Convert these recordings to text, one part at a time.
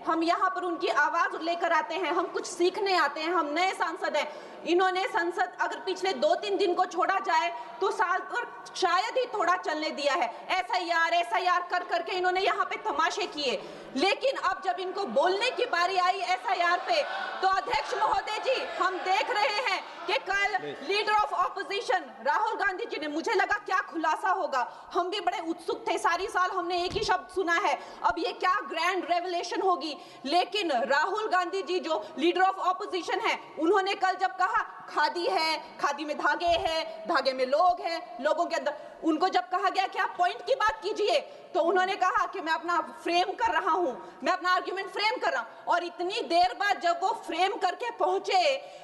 हम यहाँ पर उनकी आवाज लेकर आते हैं, हम कुछ सीखने आते हैं, हम नए सांसद हैं। इन्होंने संसद अगर पिछले 2-3 दिन को छोड़ा जाए तो साल पर शायद ही थोड़ा चलने दिया है। एसआईआर कर करके इन्होंने यहाँ पे तमाशे किए, लेकिन अब जब इनको बोलने की बारी आई एसआईआर पे, तो अध्यक्ष महोदय जी, हम देख रहे हैं कि कल leader of opposition Rahul Gandhi ji ने, मुझे लगा क्या खुलासा होगा, हम भी बड़े उत्सुक थे, सारी साल हमने एक ही शब्द सुना है, अब ये क्या ग्रैंड रेवलेशन होगी। लेकिन राहुल गांधी जी जो लीडर ऑफ ऑपोजिशन है, उन्होंने कल जब कहा खादी है, खादी में धागे हैं, धागे में लोग हैं, लोगों के अंदर, उनको जब कहा गया कि आप पॉइंट की बात कीजिए, तो उन्होंने कहा कि मैं अपना फ्रेम कर रहा हूं, मैं अपना आर्गुमेंट फ्रेम कर रहा हूं। और इतनी देर बाद जब वो फ्रेम करके पहुंचे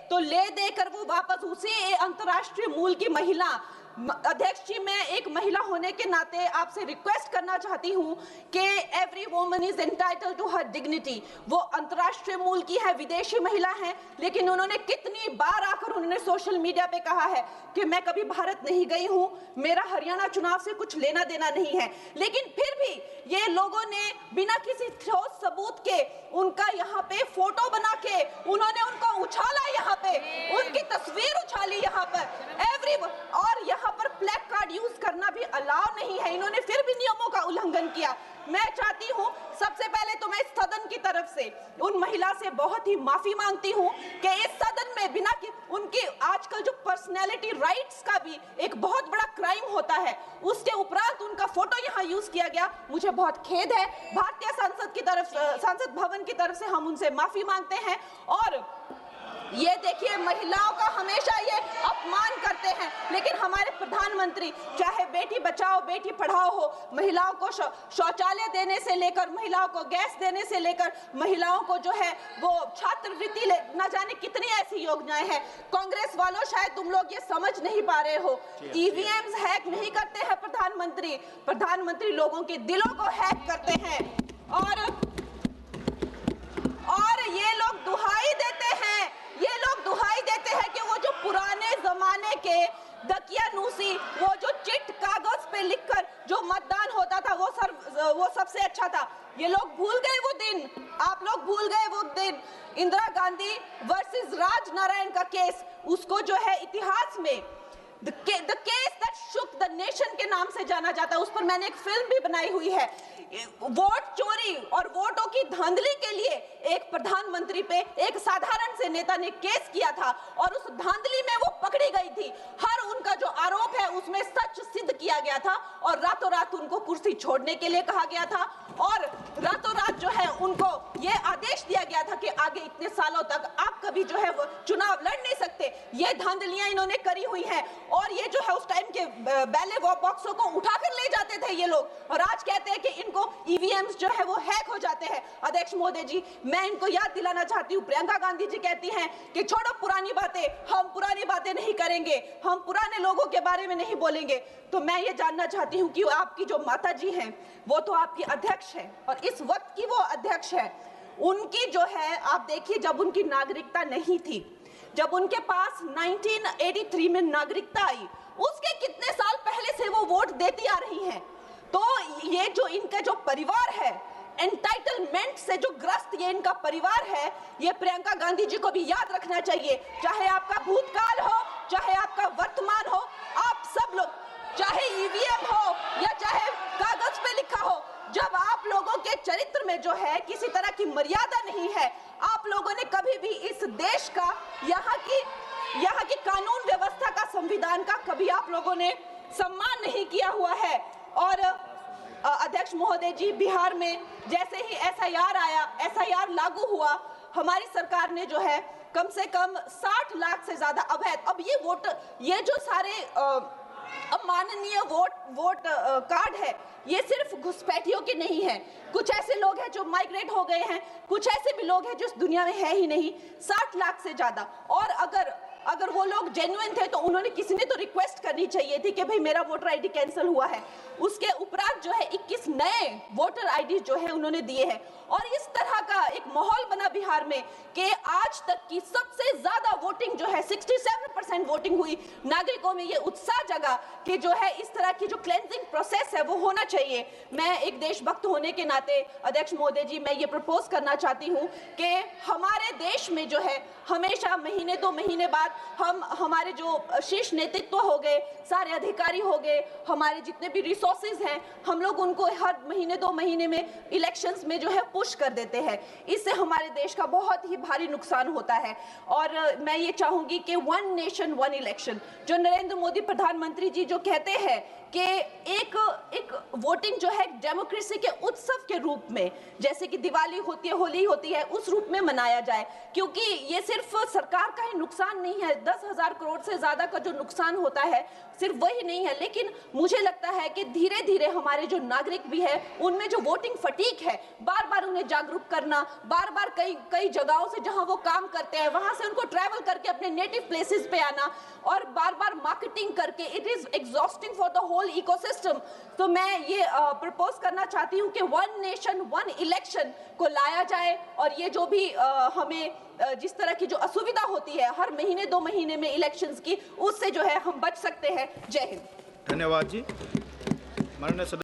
तो ले देकर वो वापस उसी अंतर्राष्ट्रीय मूल की महिला, अध्यक्ष जी, मैं एक महिला होने के नाते आपसे रिक्वेस्ट करना चाहती हूं कि every woman is entitled to her dignity. वो अंतर्राष्ट्रीय मूल की है, विदेशी महिला है, लेकिन उन्होंने कितनी बार आकर उन्होंने सोशल मीडिया पे कहा है कि मैं कभी भारत नहीं गई हूं, मेरा हरियाणा चुनाव से कुछ लेना देना नहीं है। लेकिन फिर भी ये लोगों ने बिना किसी ठोस सबूत के उनका यहाँ पे फोटो बना के उन्होंने उनको उछाला, यहाँ पे उनकी तस्वीर उछाली यहाँ पर और यहाँ पर प्लेक कार्ड यूज करना भी अलाउ नहीं है। इन्होंने फिर भी नियमों का उल्लंघन किया। मैं चाहती हूँ सबसे पहले तो मैं इस सदन की तरफ से उन महिला से बहुत ही माफी मांगती हूँ कि इस सदन में बिना कि उनकी आजकल जो पर्सनैलिटी राइट्स का भी एक बहुत बड़ा क्राइम होता है, उसके उपरांत उनका फोटो यहाँ यूज किया गया, मुझे बहुत खेद है। भारतीय संसद की तरफ, संसद भवन की तरफ से हम उनसे माफी मांगते हैं। और ये देखिए, महिलाओं का हमेशा ये अपमान करते हैं, लेकिन हमारे प्रधानमंत्री चाहे बेटी बचाओ बेटी पढ़ाओ हो, महिलाओं को शौचालय देने से लेकर, महिलाओं को गैस देने से लेकर, महिलाओं को जो है वो छात्रवृत्ति, न जाने कितनी ऐसी योजनाएं हैं। कांग्रेस वालों, शायद तुम लोग ये समझ नहीं पा रहे हो, ईवीएम्स हैक नहीं करते हैं प्रधानमंत्री लोगों के दिलों को हैक करते हैं। और ये लोग दुहाई देते हैं कि वो जो पुराने जमाने के दकियानूसी, वो जो चिट कागज पे लिखकर जो मतदान होता था वो सबसे अच्छा था। ये लोग भूल गए वो दिन, आप लोग भूल गए वो दिन। इंदिरा गांधी वर्सेस राज नारायण का केस, उसको जो है इतिहास में The case that shook the nation के नाम से जाना जाता है। उस पर मैंने एक फिल्म भी बनाई हुई है। वोट चोरी और वोटों की धांधली के लिए एक प्रधानमंत्री पे एक साधारण से नेता ने केस किया था और उस धांधली में वो पकड़ी गई थी। हर उनका जो आरोप है उसमें सच सिद्ध किया गया था और रातों रात उनको कुर्सी छोड़ने के लिए कहा गया था और रातों रात जो है उनको ये आदेश दिया गया था कि आगे इतने सालों तक आप कभी जो है वो चुनाव लड़ नहीं सकते। ये धांधलियां इन्होंने करी हुई हैं और ये जो है उस टाइम के बैलेट बॉक्सों को उठाकर ले जाते थे ये लोग और आज कहते हैं कि इनको ईवीएम्स जो है वो हैक हो जाते हैं। अध्यक्ष महोदय जी, मैं इनको याद दिलाना चाहती हूँ, प्रियंका गांधी जी कहती हैं कि छोड़ो पुरानी बातें, हम पुरानी बातें नहीं करेंगे, हम पुराने लोगों के बारे में नहीं बोलेंगे। तो मैं ये जानना चाहती हूँ कि आपकी जो माता जी हैं वो तो आपकी अध्यक्ष है और इस वक्त की वो अध्यक्ष है, उनकी जो है आप देखिए, जब उनकी नागरिकता नहीं थी, जब उनके पास 1983 में नागरिकता आई, उसके कितने साल पहले से वो वोट देती आ रही हैं। तो ये जो इनका जो परिवार है, एंटाइटलमेंट से जो ग्रस्त ये इनका परिवार है, ये प्रियंका गांधी जी को भी याद रखना चाहिए। चाहे आपका भूतकाल हो, चाहे आपका वर्तमान हो, आप सब लोग, चाहे ईवीएम हो या चाहे कागज पे लिखा हो, जब आप लोगों के चरित्र में जो है किसी तरह की मर्यादा नहीं है, आप लोगों ने कभी भी इस देश का, यहाँ की कानून व्यवस्था का, संविधान का कभी आप लोगों ने सम्मान नहीं किया हुआ है। और अध्यक्ष महोदय जी, बिहार में जैसे ही एसआईआर लागू हुआ, हमारी सरकार ने जो है कम से कम 60 लाख से ज्यादा अवैध, अब ये जो सारे अमाननीय वोट कार्ड है, ये सिर्फ घुसपैठियों के नहीं है, कुछ ऐसे लोग हैं जो माइग्रेट हो गए हैं, कुछ ऐसे भी लोग हैं जो इस दुनिया में है ही नहीं, 60 लाख से ज्यादा। और अगर अगर वो लोग जेन्युइन थे तो उन्होंने किसी ने तो रिक्वेस्ट करनी चाहिए थी कि भाई मेरा वोटर आईडी कैंसिल हुआ है। उसके उपरांत जो है 21 नए वोटर आईडी जो है उन्होंने दिए हैं और इस तरह का एक माहौल बना बिहार में कि आज तक की सबसे ज्यादा वोटिंग जो है 67% वोटिंग हुई। नागरिकों में ये उत्साह जगा कि जो है इस तरह की जो क्लेंजिंग प्रोसेस है वो होना चाहिए। मैं एक देशभक्त होने के नाते अध्यक्ष महोदय जी मैं ये प्रपोज करना चाहती हूँ कि हमारे देश में जो है हमेशा महीने 2 महीने बाद हमारे जो शीर्ष नेतृत्व हो गए, सारे अधिकारी हो गए, हमारे जितने भी रिसोर्सेज हैं, हम लोग उनको हर महीने 2 महीने में इलेक्शंस में जो है पुश कर देते हैं। इससे हमारे देश का बहुत ही भारी नुकसान होता है। और मैं ये चाहूंगी कि 1 नेशन 1 इलेक्शन जो नरेंद्र मोदी प्रधानमंत्री जी जो कहते हैं कि एक वोटिंग जो है डेमोक्रेसी के उत्सव के रूप में, जैसे कि दिवाली होती है, होली होती है, उस रूप में मनाया जाए, क्योंकि ये सिर्फ सरकार का ही नुकसान नहीं है। 10,000 करोड़ से ज्यादा का जो नुकसान होता है सिर्फ वही नहीं है, लेकिन मुझे लगता है कि धीरे धीरे हमारे जो नागरिक भी है उनमें जो वोटिंग फटीक है, बार बार उन्हें जागरूक करना, बार बार कई जगहों से जहां वो काम करते हैं वहां से उनको ट्रैवल करके अपने नेटिव प्लेसेस पे आना और बार बार मार्केटिंग करके, it is exhausting for the whole ecosystem. तो मैं ये प्रपोज करना चाहती हूँ कि 1 नेशन 1 इलेक्शन को लाया जाए और ये जो भी हमें जिस तरह की जो असुविधा होती है हर महीने 2 महीने में इलेक्शंस की, उससे जो है हम बच सकते हैं। जय हिंद। धन्यवाद जी। माननीय